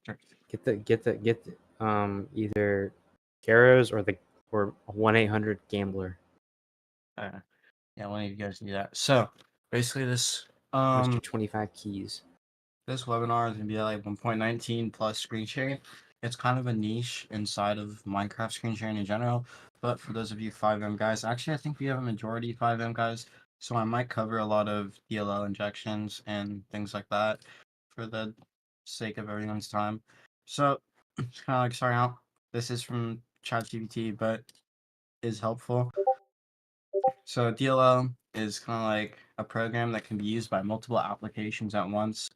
Get either Garrows or 1-800-GAMBLER. Yeah, one of you guys do that. So basically, this Mr. 25 keys. this webinar is gonna be like 1.19 plus screen sharing. It's kind of a niche inside of Minecraft screen sharing in general. But for those of you 5M guys, actually I think we have a majority 5M guys. So I might cover a lot of DLL injections and things like that for the sake of everyone's time. So it's kind of like starting out. This is from ChatGPT, but is helpful. So DLL is kind of like a program that can be used by multiple applications at once.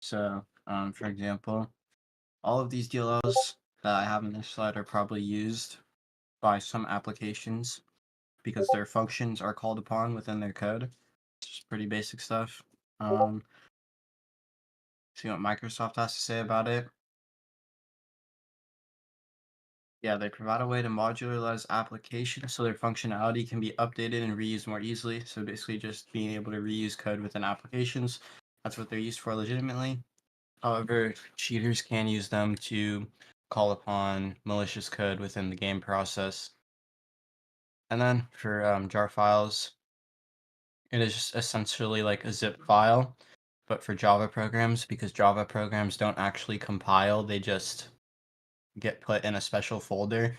So, for example, all of these DLLs that I have in this slide are probably used by some applications because their functions are called upon within their code. It's just pretty basic stuff. See what Microsoft has to say about it. Yeah, they provide a way to modularize applications so their functionality can be updated and reused more easily. So basically just being able to reuse code within applications. That's what they're used for legitimately. However, cheaters can use them to call upon malicious code within the game process. And then for jar files, it is just essentially like a zip file, but for Java programs, because Java programs don't actually compile, they just get put in a special folder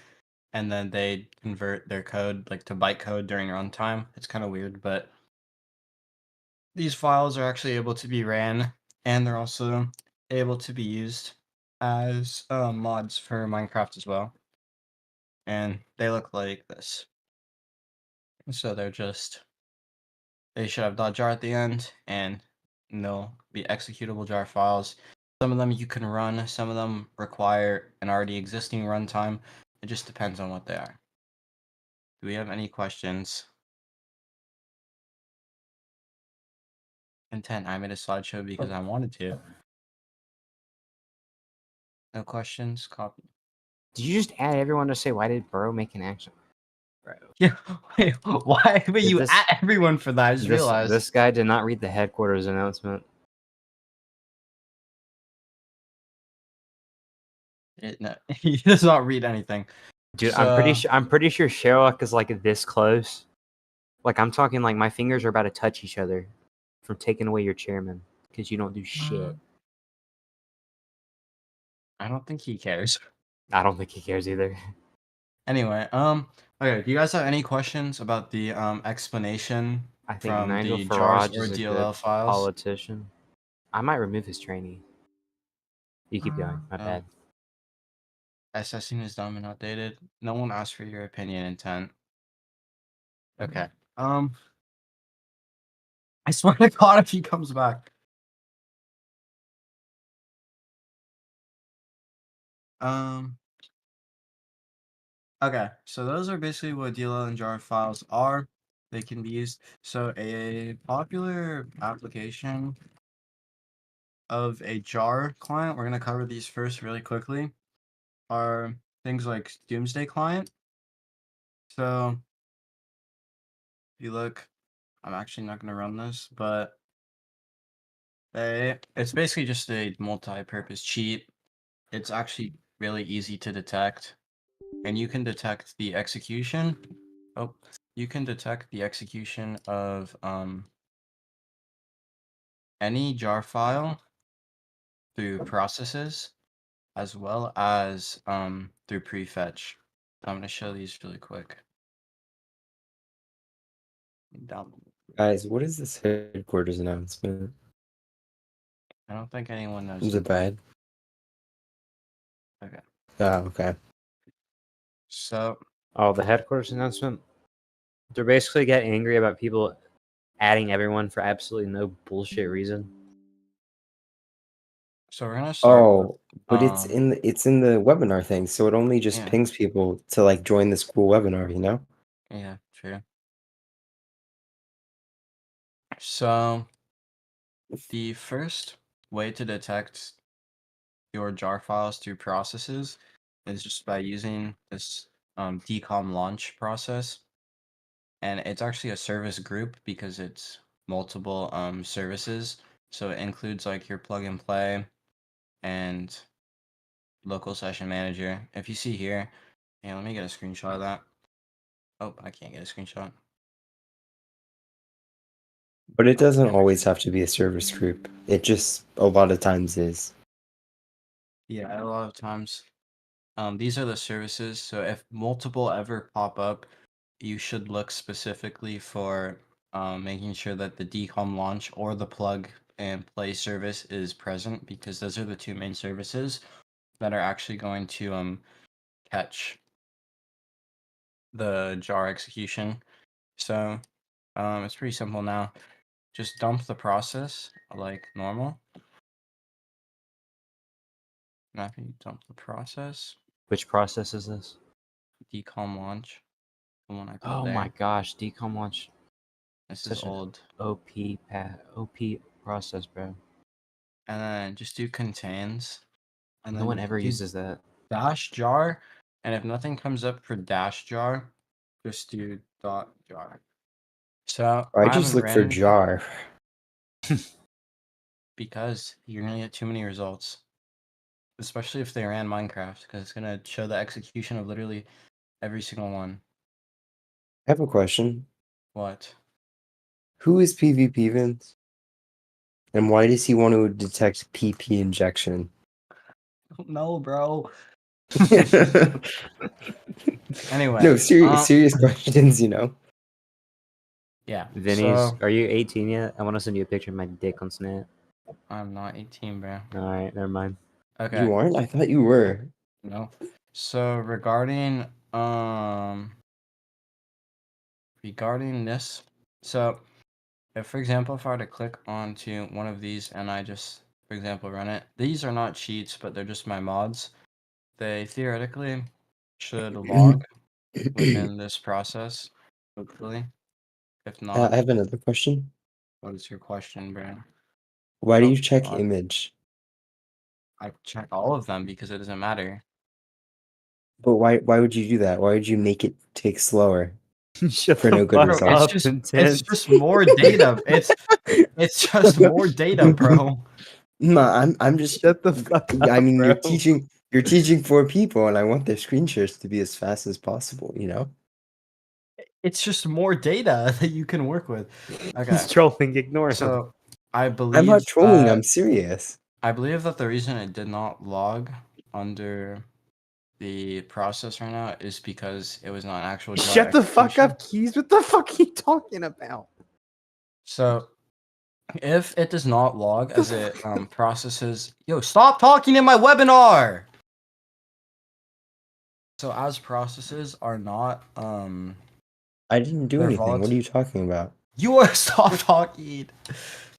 and then they convert their code like to bytecode during runtime. It's kind of weird, but these files are actually able to be ran and they're also able to be used as mods for Minecraft as well. And they look like this. So they should have .jar at the end and they'll be executable jar files. Some of them you can run, some of them require an already existing runtime. It just depends on what they are. Do we have any questions? Intent, I made a slideshow because I wanted to. No questions? Copy. Did you just add everyone to say, why did Burrow make an action? Bro. Yeah, wait, why were you this- at everyone for that? I just realized. This guy did not read the headquarters announcement. No, he does not read anything. Dude, So, I'm pretty sure Sherlock is like this close. Like I'm talking like my fingers are about to touch each other from taking away your chairman because you don't do shit. I don't think he cares. I don't think he cares either. Anyway, okay. Do you guys have any questions about the explanation I think from Nigel the jars Farage or is a DLL good files? politician. I might remove his trainee. You keep going. My bad. Assessing is dumb and outdated. No one asked for your opinion, intent. Okay. I swear to God, if he comes back. Okay, so those are basically what DLL and jar files are. They can be used. So a popular application of a jar client, we're going to cover these first really quickly, are things like Doomsday Client. So if you look, I'm actually not going to run this, but it's basically just a multi-purpose cheat. It's actually really easy to detect, and you can detect the execution. Oh, you can detect the execution of any jar file through processes as well as through prefetch. I'm going to show these really quick. Down. Guys, what is this headquarters announcement? I don't think anyone knows. Is it bad? Okay. Oh, okay. So, Oh, the headquarters announcement? They're basically getting angry about people adding everyone for absolutely no bullshit reason. so we're gonna start. Oh, but it's in the webinar thing, so it only just pings people to like join this cool webinar, you know? Yeah, true. So, the first way to detect your jar files through processes is just by using this decom launch process. And it's actually a service group because it's multiple services. So it includes like your plug and play and local session manager. If you see here, yeah, let me get a screenshot of that. Oh, I can't get a screenshot. But it doesn't always have to be a service group. It just a lot of times is. Yeah, a lot of times. These are the services. So if multiple ever pop up, you should look specifically for making sure that the decom launch or the plug and play service is present, because those are the two main services that are actually going to catch the jar execution. So it's pretty simple now. Just dump the process like normal. After you dump the process, Which process is this? decom launch, the one I put Oh there. my gosh, decom launch. This is Such an old. OP process, bro. And then just do contains. And No one then ever do uses that. dash jar. And if nothing comes up for dash jar, just do dot jar. So I I just haven't look for ran jar. because you're gonna get too many results. Especially if they ran Minecraft, because it's gonna show the execution of literally every single one. I have a question. What? Who is PvP Vince? And why does he want to detect PP injection? No, bro. No, Anyway, serious questions, you know. yeah. Vinnies, So are you 18 yet? I want to send you a picture of my dick on Snap. I'm not 18, bro. Alright, never mind. Okay. You aren't? I thought you were. No. So regarding this, so if for example if I were to click onto one of these and I just for example run it, these are not cheats, but they're just my mods. They theoretically should log within this process, hopefully. If not, I have another question. what is your question, bro? Why do Oh you check God. image? I check all of them because it doesn't matter. But why would you do that? Why would you make it take slower Shut for the no good fuck Bro, results? it's just more data. It's just more data, bro. No, I'm just Shut the fuck I up, mean bro. you're teaching 4 people and I want their screen shares to be as fast as possible, you know? It's just more data that you can work with. Okay. He's trolling, ignore him. So I I'm believe not trolling, I'm serious. I believe that the reason it did not log under the process right now is because it was not an actual jar Shut the fuck execution. up, Keys. What the fuck are you talking about? So if it does not log as it processes, yo, stop talking in my webinar. So as processes are not I didn't do they're anything. What are you talking about? You are stop talking.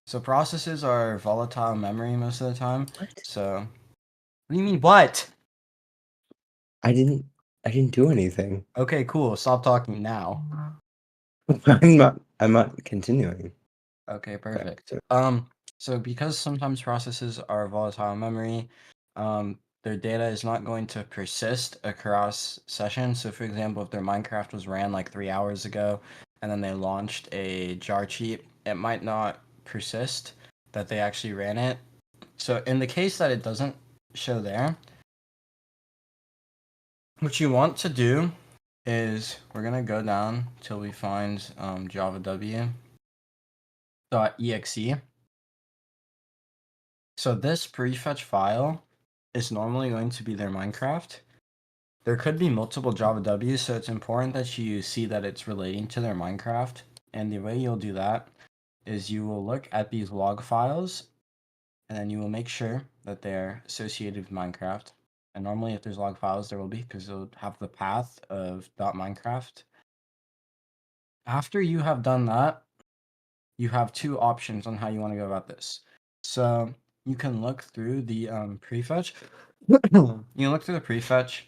So processes are volatile memory most of the time. What? So what do you mean what? I didn't do anything. Okay, cool. Stop talking now. I'm not continuing. Okay, Okay, perfect. so- So because sometimes processes are volatile memory, their data is not going to persist across sessions. So for example, if their Minecraft was ran like 3 hours ago and then they launched a jar cheat, it might not persist that they actually ran it. So in the case that it doesn't show there, what you want to do is we're gonna go down till we find javaw.exe. So this prefetch file is normally going to be their Minecraft. There could be multiple Java W's, so it's important that you see that it's relating to their Minecraft. And the way you'll do that is you will look at these log files, and then you will make sure that they're associated with Minecraft. And normally if there's log files, there will be, because they'll have the path of .minecraft. After you have done that, you have two options on how you want to go about this. So you can look through the prefetch. You can look through the prefetch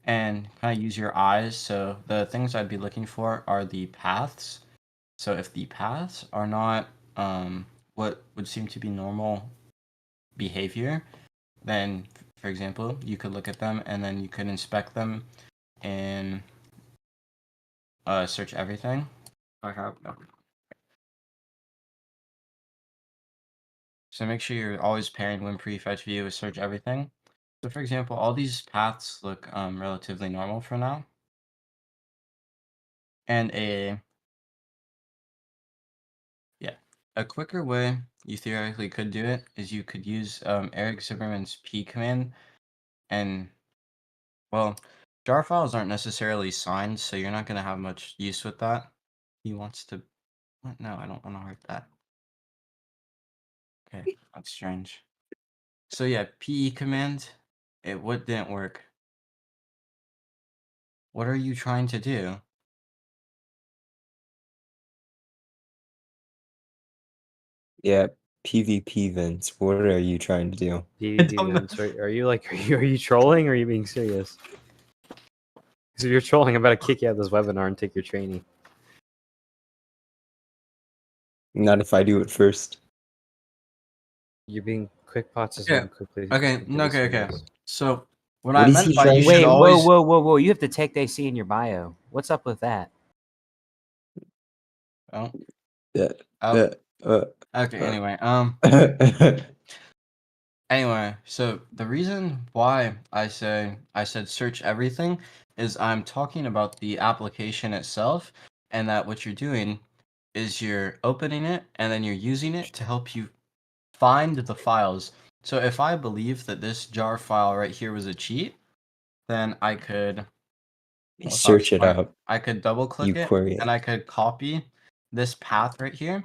and kind of use your eyes. So the things I'd be looking for are the paths. So if the paths are not what would seem to be normal behavior, then for example, you could look at them and then you could inspect them and search everything. I have no. So make sure you're always pairing when prefetch view with search everything. So for example, all these paths look relatively normal for now. And a quicker way you theoretically could do it is you could use Eric Zimmerman's P command, and well, jar files aren't necessarily signed, so you're not going to have much use with that. He wants to. What? No, I don't want to hurt that. Okay, that's strange. So yeah, PE command. What didn't work? What are you trying to do? Yeah, PvP Vince. What are you trying to do? PvP Vince, are you like are you trolling or are you being serious? Because if you're trolling, I'm about to kick you out of this webinar and take your training. Not if I do it first. You're being QuickPots is Okay. being quickly. Okay. No, okay. So what What I is meant he by trying you to should Wait, do? always. whoa! You have the tech they see in your bio. What's up with that? Oh. Yeah. Oh. Okay. Anyway. Anyway, so the reason why I said search everything is I'm talking about the application itself, and that what you're doing is you're opening it and then you're using it to help you find the files. So if I believe that this jar file right here was a cheat, then I could Search it up. I could double click You it query it. and I could copy this path right here,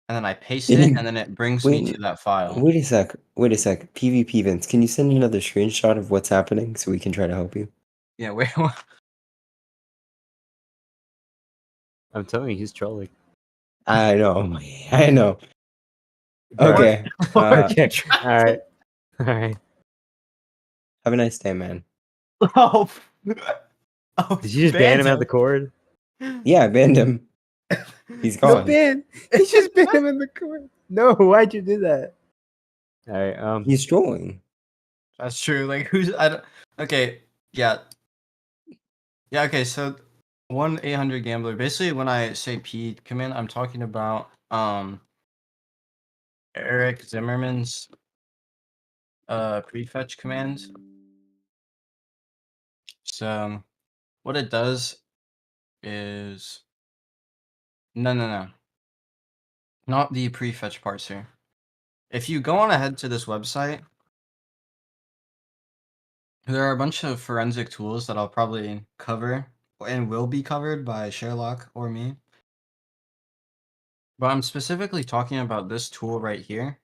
and then I paste Can it, you and then it brings me to that file. wait a sec. Wait a sec. PvP Vince, can you send another screenshot of what's happening so we can try to help you? Yeah, wait. I'm telling you, he's trolling. I know. I know. Bro. Okay. Okay. All right. All right. Have a nice day, man. Oh, oh, Did you just ban him out of the cord? Yeah, I banned him. He's gone. ban. He just banned him in the cord. No, why'd you do that? All right. He's trolling. That's true. Like, who's I don't. Okay, yeah, yeah. Okay, so 1-800 gambler. Basically, when I say P command, I'm talking about Eric Zimmerman's prefetch command. So what it does is no, not the prefetch parser. If you go on ahead to this website, there are a bunch of forensic tools that I'll probably cover and will be covered by Sherlock or me. But I'm specifically talking about this tool right here.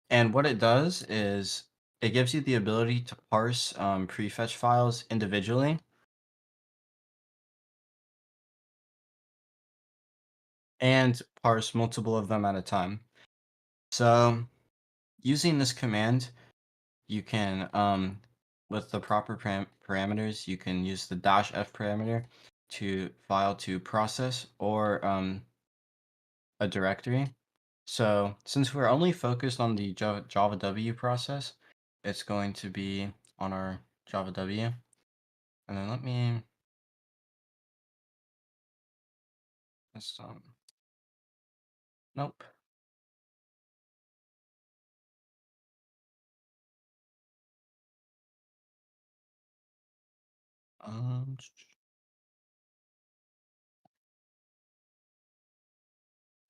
And what it does is it gives you the ability to parse prefetch files individually. And parse multiple of them at a time. So using this command, you can, with the proper parameters, you can use the -f parameter to file to process or a directory. So since we're only focused on the Java W process, it's going to be on our Java W. And then let me just nope. Um,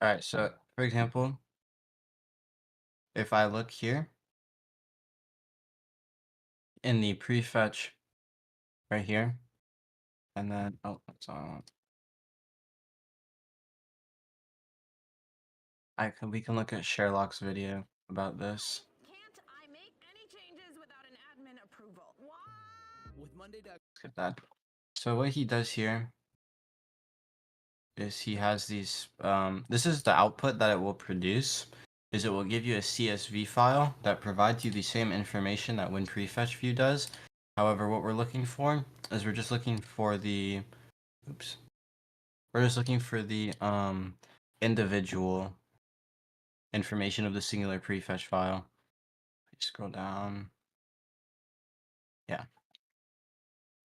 all right, so for example, if I look here in the prefetch right here, and then oh, it's we can look at Sherlock's video about this. Can't I make any changes without an admin approval? What? With Monday. Look at that. So what he does here is he has these this is the output that it will produce, is it will give you a CSV file that provides you the same information that WinPrefetchView does. However, what we're looking for is we're just looking for the individual information of the singular prefetch file. Scroll down. Yeah.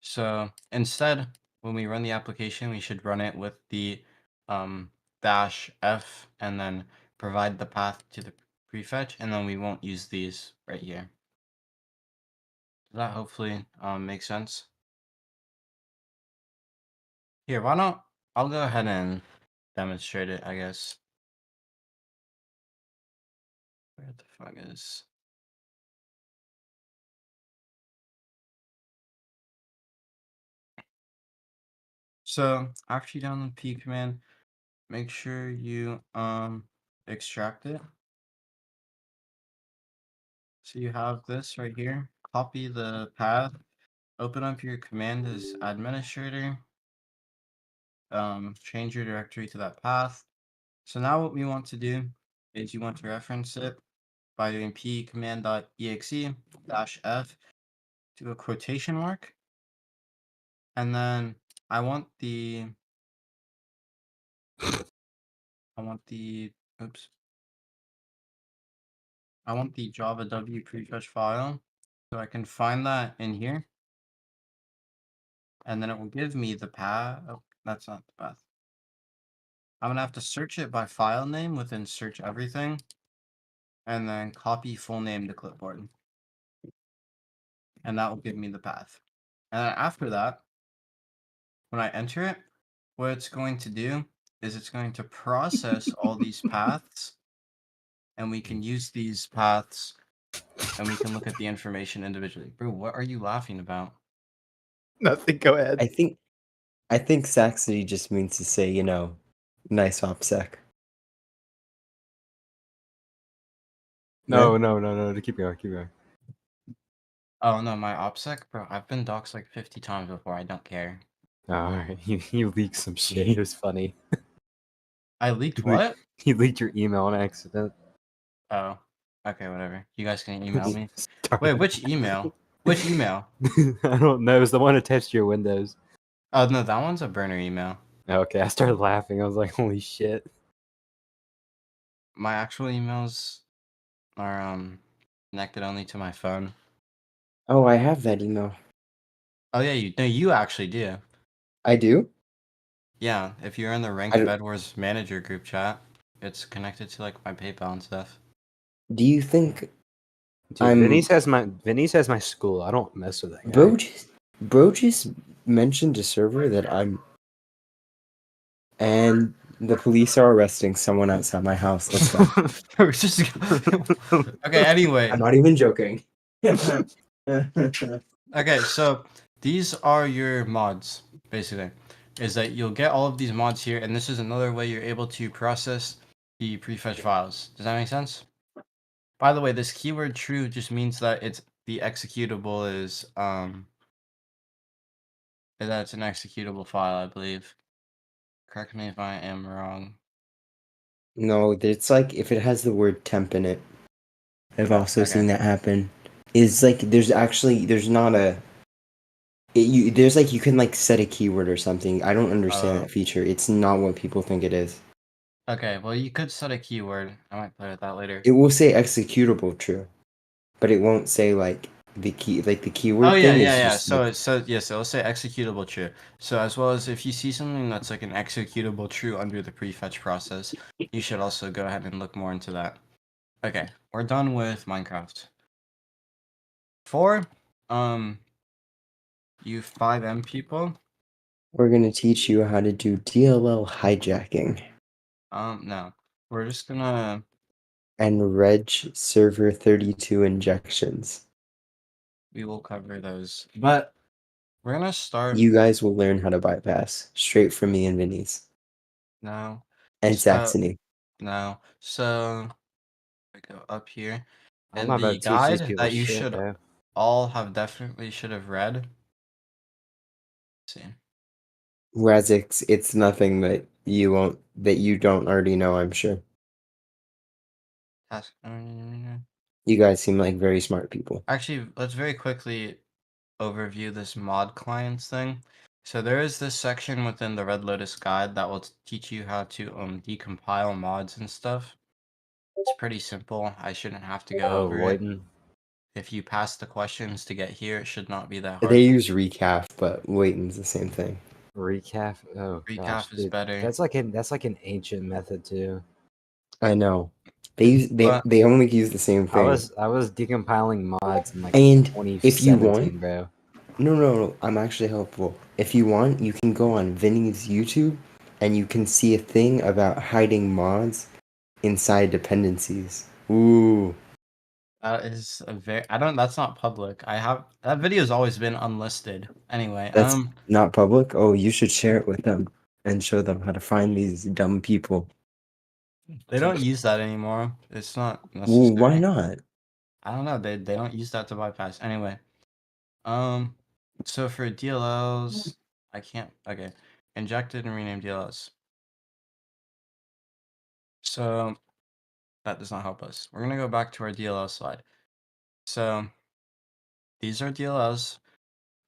So instead, when we run the application, we should run it with the -f and then provide the path to the prefetch, and then we won't use these right here. That hopefully makes sense. Here, why don't I'll go ahead and demonstrate it, I guess. Where the fuck is... So after you download P command, make sure you extract it. So you have this right here. Copy the path. Open up your command as administrator. Change your directory to that path. So now what we want to do is you want to reference it by doing p command.exe -f to a quotation mark. And then I want the oops. I want the Java W prefetch file. So I can find that in here. And then it will give me the path. Oh, that's not the path. I'm gonna have to search it by file name within search everything. And then copy full name to clipboard. And that will give me the path. And then after that, when I enter it, what it's going to do is it's going to process all these paths, and we can use these paths, and we can look at the information individually. Bro, what are you laughing about? Nothing. Go ahead. I think Saxony just means to say, nice OPSEC. No. Keep going. Keep going. Oh no, my OPSEC, bro. I've been doxxed like 50 times before. I don't care. All right. You leaked some shit. It was funny. I leaked what? You leaked your email on accident. Oh, okay, whatever. You guys can email me. Start- Wait, which email? Which email? I don't know. It was the one attached to your Windows. Oh no, that one's a burner email. Okay, I started laughing. I was like, "Holy shit!" My actual emails are connected only to my phone. Oh, I have that email. Oh yeah, you actually do. I do? Yeah, if you're in the Rank of Edwards manager group chat, it's connected to like my PayPal and stuff. Do you think Dude, Vinnies has my school. I don't mess with that guy. Bro just mentioned a server that I'm... And the police are arresting someone outside my house. Let's go. Okay, anyway. I'm not even joking. Okay, so these are your mods, basically. Is that you'll get all of these mods here, and this is another way you're able to process the prefetch files. Does that make sense? By the way, this keyword true just means that it's the executable is that it's an executable file, I believe. Correct me if I am wrong. No, it's like if it has the word temp in it. I've also seen that happen. It's like there's not a... there's like you can like set a keyword or something. I don't understand that feature. It's not what people think it is. Okay, well you could set a keyword. I might play with that later. It will say executable true, but it won't say like the keyword. Oh yeah, thing yeah, is yeah. just So like, so it'll say executable true. So as well as if you see something that's like an executable true under the prefetch process, you should also go ahead and look more into that. Okay, we're done with Minecraft. For you 5M people. we're gonna teach you how to do DLL hijacking No. We're just gonna and reg server 32 injections. we will cover those. But we're gonna start You guys will learn how to bypass straight from me and Vinnies now. and So Saxony. no. So we go up here. I'm And not the about to teach these guide people that you shit, should though. all have definitely should have read. Let's see. Razix, it's nothing that you don't already know, I'm sure. Task. You guys seem like very smart people. Actually, let's very quickly overview this mod clients thing. So there is this section within the Red Lotus guide that will teach you how to decompile mods and stuff. It's pretty simple. I shouldn't have to go over it. Waiting. If you pass the questions to get here, it should not be that hard. They use recaf, but waiting's the same thing. Recaf. Oh Recaf gosh, is dude. better. That's like an ancient method too. I know. But they only use the same I thing. was decompiling mods in like And if you 2017, want, bro. no, I'm actually helpful. If you want, you can go on Vinny's YouTube and you can see a thing about hiding mods inside dependencies. Ooh. that is a very that's not public. I have that video's always been unlisted. Anyway, That's not public? Oh, you should share it with them and show them how to find these dumb people. they don't use that anymore. It's not Well, why necessary. not? I don't know. They don't use that to bypass. Anyway, so for DLLs, I can't. Okay, injected and renamed DLLs. So that does not help us. We're gonna go back to our DLL slide. So these are DLLs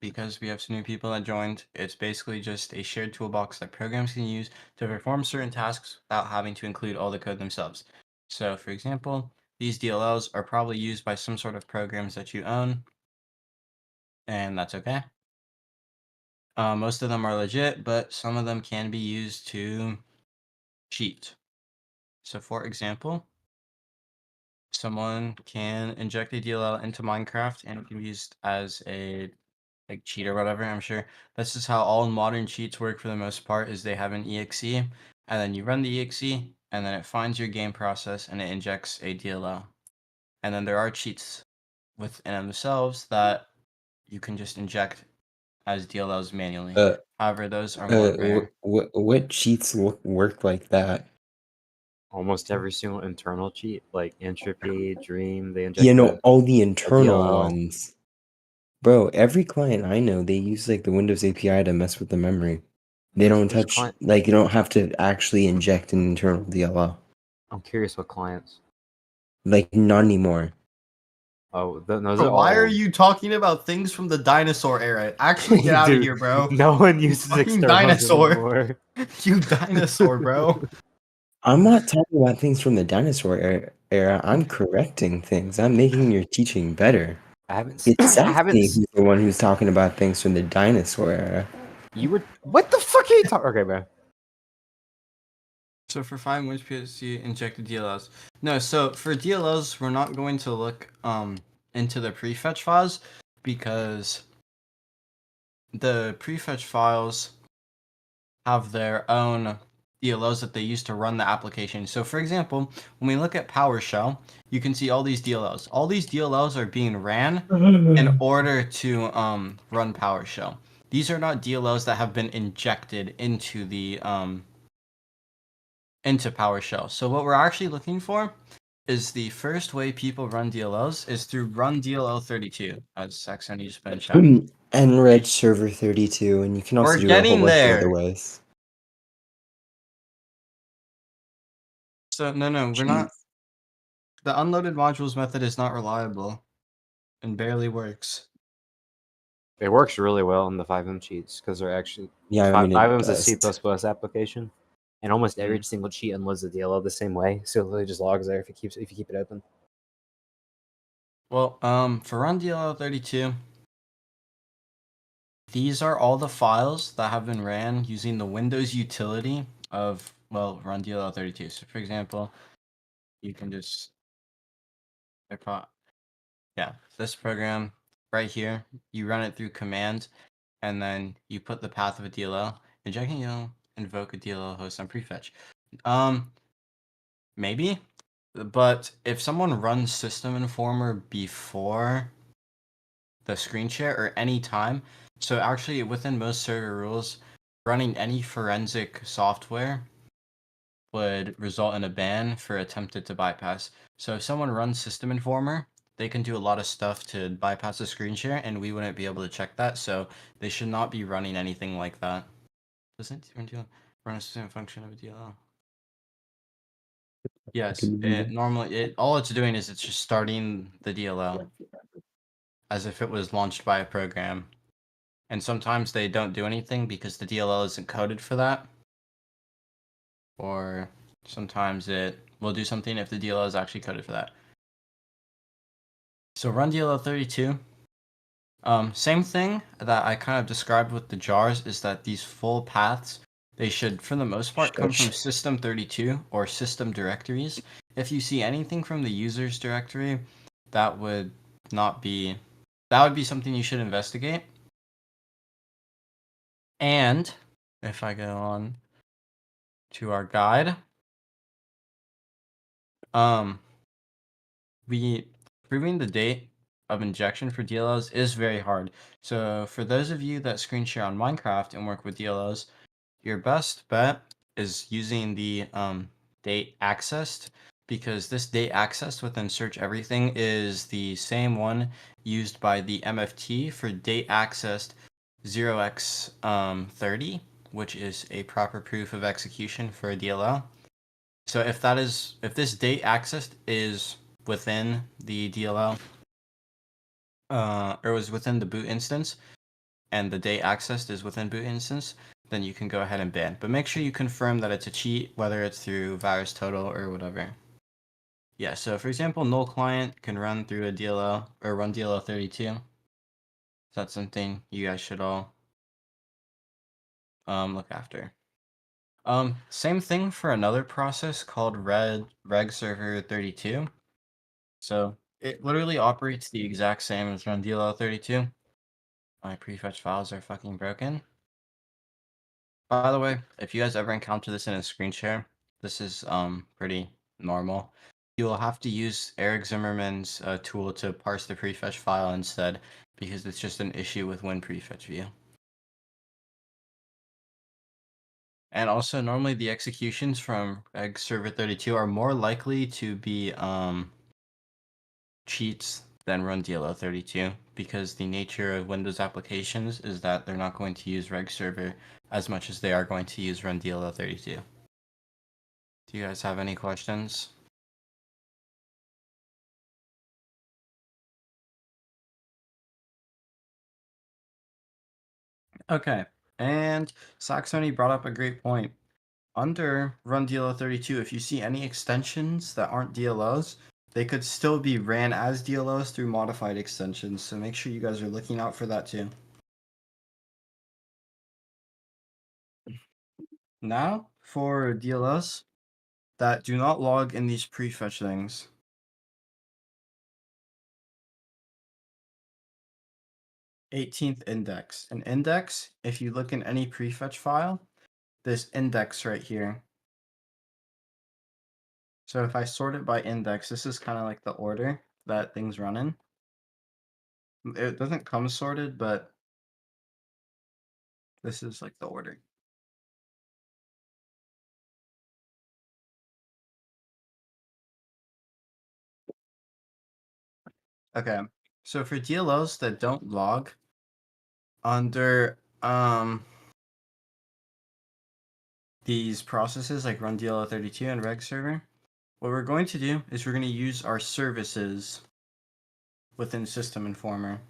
because we have some new people that joined. It's basically just a shared toolbox that programs can use to perform certain tasks without having to include all the code themselves. So for example, these DLLs are probably used by some sort of programs that you own, and that's okay. Most of them are legit, but some of them can be used to cheat. So for example, someone can inject a DLL into Minecraft and it can be used as a cheat or whatever. I'm sure this is how all modern cheats work for the most part, is they have an exe and then you run the exe and then it finds your game process and it injects a DLL. And then there are cheats within themselves that you can just inject as DLLs manually. Uh, However, those are more rare. what cheats work like that? Almost every single internal cheat, like Entropy, Dream, they You inject know, all the a internal DLL. ones. Bro, every client I know, they use like the Windows API to mess with the memory. They don't Which touch, client? like, you don't have to actually inject an internal DLL. I'm curious what clients. Like, not anymore. Oh, those Bro, are why are all. you talking about things from the dinosaur era? Actually, get out of Dude, here, bro. no one uses Fucking externals dinosaur. anymore. You dinosaur, bro. I'm not talking about things from the dinosaur era. I'm correcting things. I'm making your teaching better. I haven't. It's I haven't. Stephanie who's the one who's talking about things from the dinosaur era. You were. What the fuck are you talking? Okay, bro. So for 5 which PSC injected DLLs? No, so for DLLs, we're not going to look into the prefetch files because the prefetch files have their own DLLs that they use to run the application. So for example, when we look at PowerShell, you can see all these DLLs. All these DLLs are being ran in order to run PowerShell. These are not DLLs that have been injected into the into PowerShell. So what we're actually looking for is the first way people run DLLs is through run DLL32, as Saxony just mentioned. And Red Server 32, and you can also We're do it a whole getting bunch of there. other ways. So no, we're not. The unloaded modules method is not reliable and barely works. It works really well in the 5M cheats because they're actually. Yeah, I mean, it 5M is a does. C++ application, and almost every single cheat unloads the DLL the same way. So it literally just logs there if you keep it open. Well, for run DLL32, these are all the files that have been ran using the Windows utility of, well, run DLL32. So for example, you can just, yeah, this program right here, you run it through command, and then you put the path of a DLL, injecting DLL, invoke a DLL host on prefetch. Maybe, but if someone runs System Informer before the screen share or any time, so actually within most server rules, running any forensic software would result in a ban for attempted to bypass. So if someone runs System Informer, they can do a lot of stuff to bypass the screen share, and we wouldn't be able to check that. So they should not be running anything like that. Doesn't run a system function of a DLL? Yes, all it's doing is it's just starting the DLL as if it was launched by a program. And sometimes they don't do anything because the DLL isn't coded for that. Or sometimes it will do something if the DLL is actually coded for that. So run DLL32. Same thing that I kind of described with the jars is that these full paths, they should, for the most part, come from system32 or system directories. if you see anything from the users directory, that would be something you should investigate. And if I go on to our guide, proving the date of injection for DLLs is very hard. So for those of you that screen share on Minecraft and work with DLLs, your best bet is using the date accessed, because this date accessed within search everything is the same one used by the MFT for date accessed 0x30, which is a proper proof of execution for a DLL. So if this date accessed is within the DLL, or was within the boot instance, and the date accessed is within boot instance, then you can go ahead and ban. But make sure you confirm that it's a cheat, whether it's through VirusTotal or whatever. Yeah, so for example, null client can run through a DLL or run DLL32. That's something you guys should all look after. Same thing for another process called reg server 32. So it literally operates the exact same as run DLL32. My prefetch files are fucking broken. By the way, if you guys ever encounter this in a screen share, this is pretty normal. You'll have to use Eric Zimmerman's tool to parse the prefetch file instead, because it's just an issue with WinPrefetchView. And also, normally the executions from Reg Server 32 are more likely to be cheats than run DLL32, because the nature of Windows applications is that they're not going to use Reg Server as much as they are going to use run DLL32. Do you guys have any questions? Okay, and Saxony brought up a great point. Under run DLL32, if you see any extensions that aren't DLLs, they could still be ran as DLLs through modified extensions, so make sure you guys are looking out for that too. Now, for DLLs that do not log in these prefetch things. '18th index. An index, if you look in any prefetch file, this index right here. So if I sort it by index, this is kind of like the order that things run in. It doesn't come sorted, but this is like the order. Okay, so for DLLs that don't log under these processes like run DLL32 and reg server, what we're going to do is we're going to use our services within System Informer.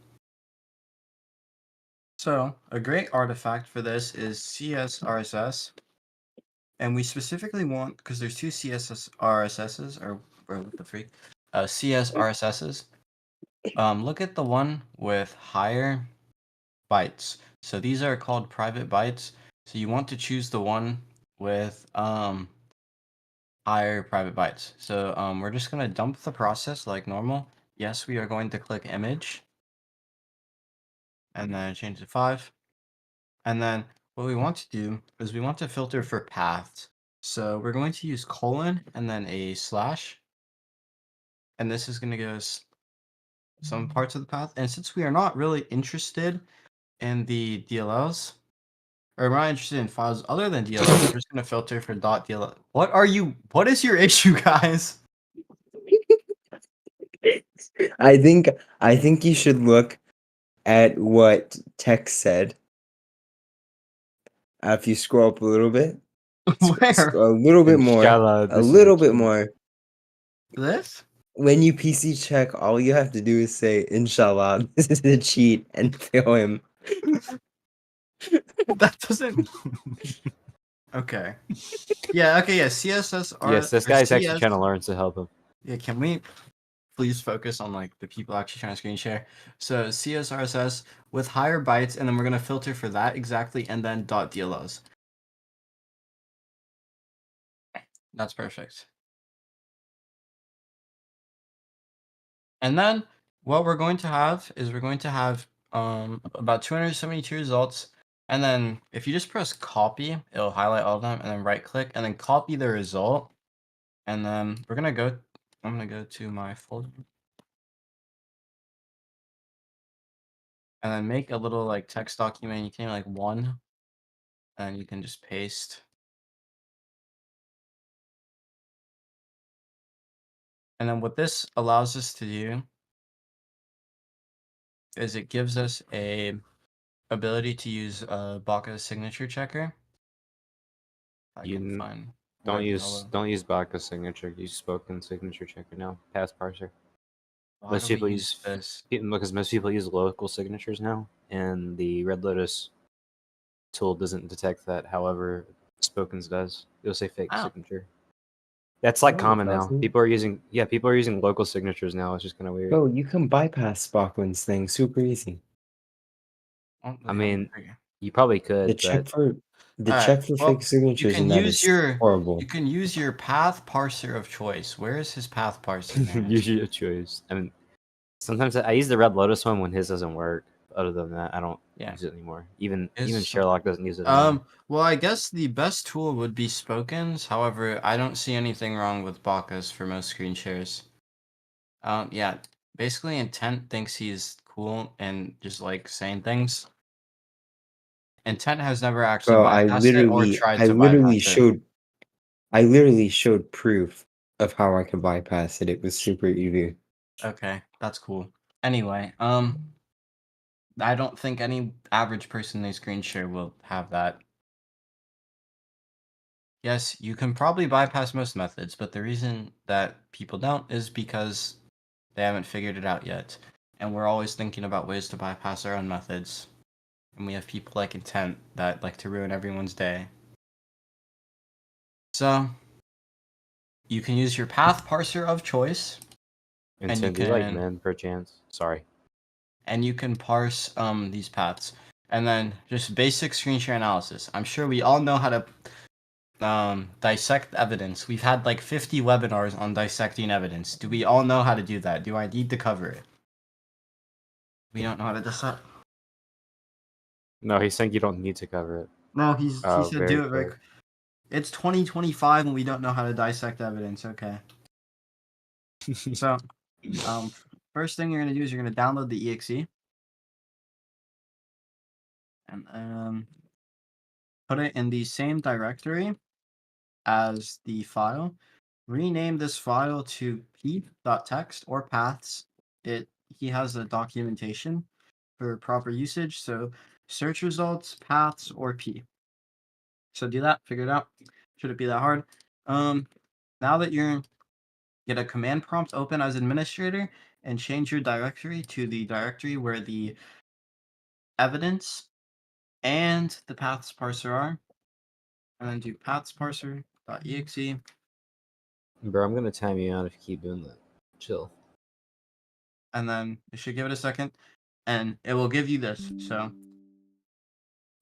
So a great artifact for this is CSRSS, and we specifically want, because there's two CSRSSs, or what the freak, CSRSSs. Look at the one with higher bytes. So these are called private bytes. So you want to choose the one with higher private bytes. So we're just gonna dump the process like normal. Yes, we are going to click image, and then change to 5. And then what we want to do is we want to filter for paths. So we're going to use colon and then a slash. And this is going to give us some parts of the path. And since we are not really interested in the DLLs, or we're not interested in files other than DLLs, we're just going to filter for .dll. What is your issue, guys? I think you should look at what text said. If you scroll up a little bit, Where? a little bit more, Inshallah, a this is little bit cheat. more. This? When you PC check, all you have to do is say, "Inshallah, this is a cheat," and fail him. That doesn't. Okay. Yeah. Okay. Yeah. CSSR. Yes, this or guy's actually CS trying to learn, so help him. Yeah. Can we please focus on like the people actually trying to screen share? So CSRSS with higher bytes, and then we're gonna filter for that exactly, and then .dlos. That's perfect. And then what we're going to have is we're going to have about 272 results. And then if you just press copy, it'll highlight all of them, and then right click and then copy the result. And then I'm gonna go to my folder. And then make a little like text document. You can like one, and you can just paste. And then what this allows us to do is it gives us a ability to use Baka's signature checker. I You can n- find Don't where the use hello. don't use Baka's signature. Use spoken signature checker now. Pass parser. How Most do we people use use this? because most people use local signatures now, and the Red Lotus tool doesn't detect that. However, Spoken's does. It'll say fake Oh, signature. That's like No, it common now. doesn't. People are using local signatures now. It's just kind of weird. Bro, you can bypass Bachman's thing super easy. well, I wait, mean, okay. you probably The could, check but for the All right. check for Well, fake signatures and that is you horrible. can use your path parser of choice. Where is his path parser, man? usually a choice. I mean, sometimes I use the Red Lotus one when his doesn't work. Other than that, I don't Yeah. use it anymore. Even Is Sherlock doesn't use it anymore. well, I guess the best tool would be Spoken's. However, I don't see anything wrong with Baka's for most screen shares. Yeah, basically, Intent thinks he's cool and just like saying things. Intent has never actually Bro, bypassed it or tried I to bypass literally it. showed proof of how I could bypass it. It was super easy. Okay, that's cool. Anyway, I don't think any average person they screen share will have that. Yes, you can probably bypass most methods, but the reason that people don't is because they haven't figured it out yet. And we're always thinking about ways to bypass our own methods. And we have people like Intent that like to ruin everyone's day. So, you can use your path parser of choice, and you Do you like can men, perchance? Sorry. parse these paths. And then just basic screen share analysis. I'm sure we all know how to dissect evidence. We've had like 50 webinars on dissecting evidence. Do we all know how to do that? Do I need to cover it? We don't know how to dissect. No, he's saying you don't need to cover it. No, he Oh, said very do it very. quick. It's 2025 and we don't know how to dissect evidence. Okay. So, first thing you're gonna do is you're gonna download the exe and put it in the same directory as the file. Rename this file to p.text or paths. He has a documentation for proper usage. So search results, paths, or p. So do that, figure it out. Shouldn't be that hard. Now that you're get a command prompt open as administrator and change your directory to the directory where the evidence and the paths parser are, and then do paths parser.exe. Bro, I'm gonna time you out if you keep doing that. Chill. And then it should give it a second, and it will give you this. So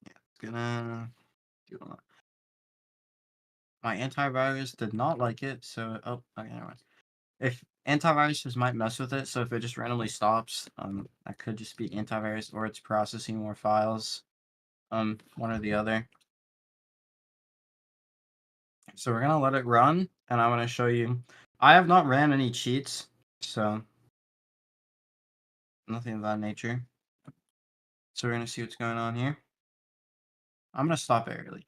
yeah, it's gonna do a lot. My antivirus did not like it, so okay, never mind. If antiviruses might mess with it, so if it just randomly stops, that could just be antivirus or it's processing more files, one or the other. So we're gonna let it run, and I'm gonna show you. I have not ran any cheats, so nothing of that nature. So we're gonna see what's going on here. I'm gonna stop it early.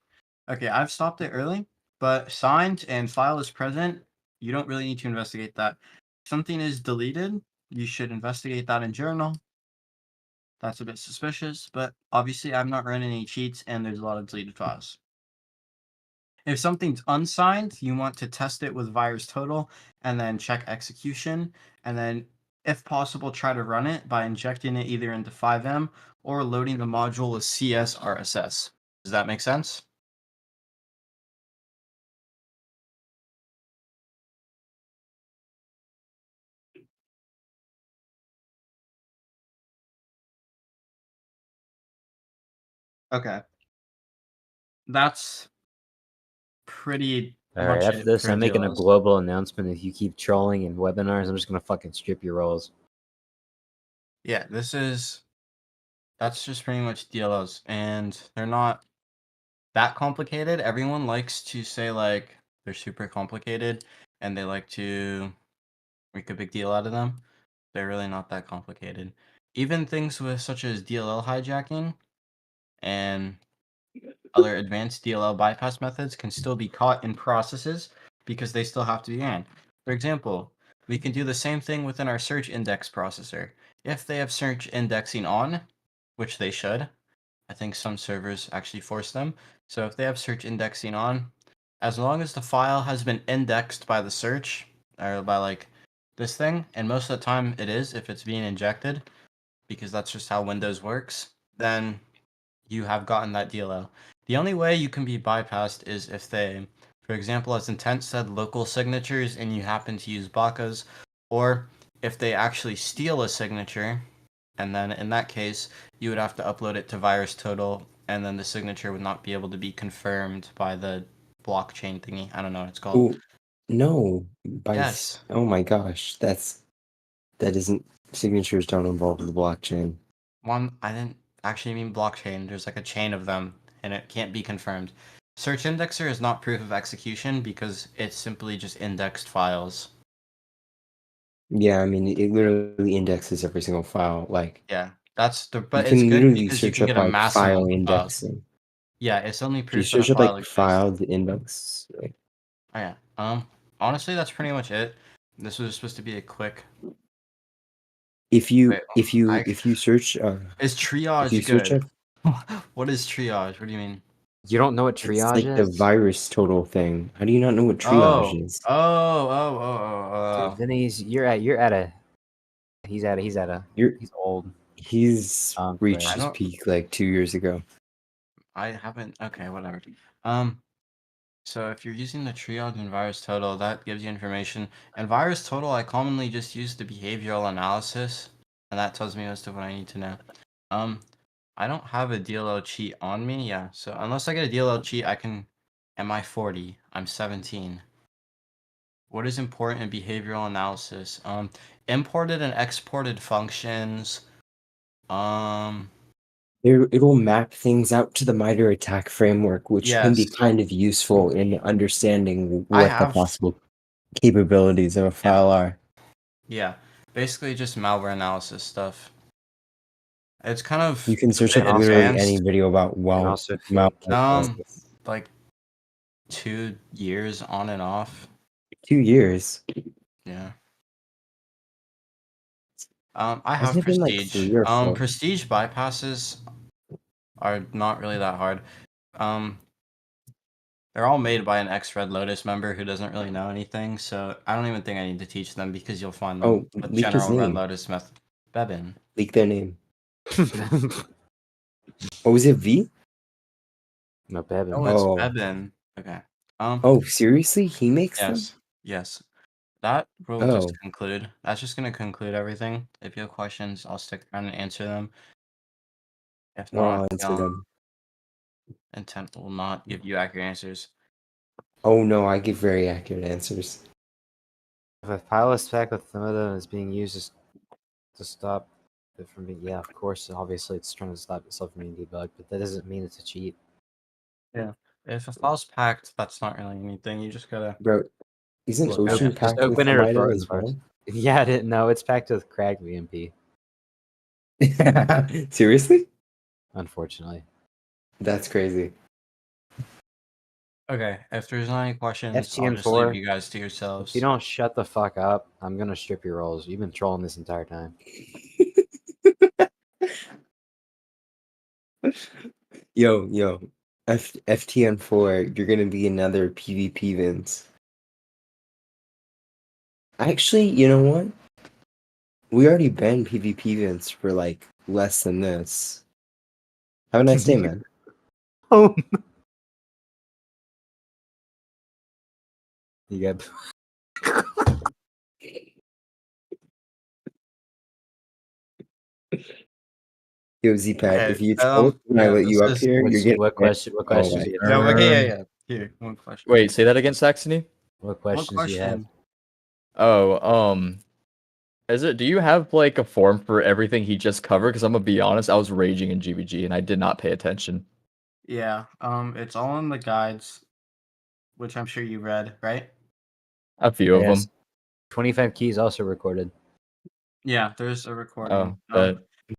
Okay, I've stopped it early, but signed and file is present. You don't really need to investigate that. If something is deleted, you should investigate that in journal. That's a bit suspicious, but obviously I'm not running any cheats and there's a lot of deleted files. If something's unsigned, you want to test it with virus total and then check execution. And then, if possible, try to run it by injecting it either into 5M or loading the module with CSRSS. Does that make sense? Okay. That's pretty All right, much after it this, for I'm making a DLLs. global announcement. If you keep trolling in webinars, I'm just gonna fucking strip your roles. Yeah, that's just pretty much DLLs, and they're not that complicated. Everyone likes to say like they're super complicated, and they like to make a big deal out of them. They're really not that complicated. Even things with such as DLL hijacking and other advanced DLL bypass methods can still be caught in processes because they still have to be ran. For example, we can do the same thing within our search index processor. If they have search indexing on, which they should, I think some servers actually force them. So if they have search indexing on, as long as the file has been indexed by the search or by like this thing, and most of the time it is if it's being injected, because that's just how Windows works, then you have gotten that DLL. The only way you can be bypassed is if they, for example, as intent said, local signatures and you happen to use BACAs, or if they actually steal a signature, and then in that case, you would have to upload it to VirusTotal, and then the signature would not be able to be confirmed by the blockchain thingy. I don't know what it's called. Oh no! Yes. Oh my gosh, that isn't signatures don't involve the blockchain. One, I didn't actually mean blockchain. There's like a chain of them, and it can't be confirmed. Search indexer is not proof of execution because it's simply just indexed files. Yeah, I mean it literally indexes every single file. Like Yeah, that's the. you But it's can good literally because you search can up get a like massive file amount of files. indexing. Yeah, it's only If you proof that a search up file like exists. file the index. Like, Oh yeah. Honestly, that's pretty much it. This was supposed to be a quick. if you Wait, if you I if you search is if you triage search good? up, What is triage? What do you mean? You don't know what it's triage like the is? virus total thing. How do you not know what triage Oh, is? Dude, oh. Vinnies, you're at a You're he's old. he's reached I his don't. peak like 2 years ago. I haven't. Okay, whatever. So if you're using the triage and virus total, that gives you information. And virus total, I commonly just use the behavioral analysis, and that tells me most of what I need to know. Um, I don't have a DLL cheat on me, yeah. So unless I get a DLL cheat, I can. Am I 40? I'm 17. What is important in behavioral analysis? Imported and exported functions. Um, It'll map things out to the MITRE attack framework, which can be yes, kind of useful in understanding I what the have. possible capabilities of a Yeah, file are. yeah. Basically, just malware analysis stuff. It's kind You of can a search bit up literally any advanced. video about And also if you malware keep analysis. Like 2 years on and off. 2 years. Yeah. I have Hasn't it been like prestige. 3 or 4? Prestige bypasses are not really that hard. Um, they're all made by an ex-Red Lotus member who doesn't really know anything, so I don't even think I need to teach them because you'll find them Oh, with leak his general Red name. Lotus method. Bebin. Leak their name. Oh, is it V? no Bevin. Oh, it's Oh. Bebin. Okay. Oh, seriously? He makes them? Yes. That will just Oh. conclude. That's just gonna conclude everything. If you have questions, I'll stick around and answer them. If Well, not, I'll answer them. intent will not give you accurate answers. Oh no, I give very accurate answers. If a file is spec with some of them is being used to stop it from being, yeah, of course, obviously it's trying to stop itself from being debugged, but that doesn't mean it's a cheat. Yeah. If a file's packed, that's not really anything. You just gotta Bro, isn't look at Ocean it. Just packed with open the it MITRE or as well? yeah, I didn't know. It's packed with cracked VMP, Seriously? unfortunately. That's crazy. Okay, if there's not any questions, I'll just leave FTN4, you guys to if yourselves. you don't shut the fuck up, I'm gonna strip your rolls. You've been trolling this entire time. Yo. FTN4, you're gonna be another PvP Vince. Actually, you know what? We already banned PvP Vince for like less than this. Have a nice day, man. Oh, you got. Yo, Zpat, Okay, if you troll when I yeah, let you up this is here, you're getting What banned. question? What Oh questions my do you yeah, have? okay, yeah. Here, one question. Wait, say that again, Saxony. What One questions do you have? question. Oh, Is it? Do you have like a form for everything he just covered? Because I'm gonna be honest, I was raging in GBG and I did not pay attention. Yeah. It's all in the guides, which I'm sure you read, right? A few of Yes. them. 25 keys also recorded. Yeah, there's a recording. Oh, but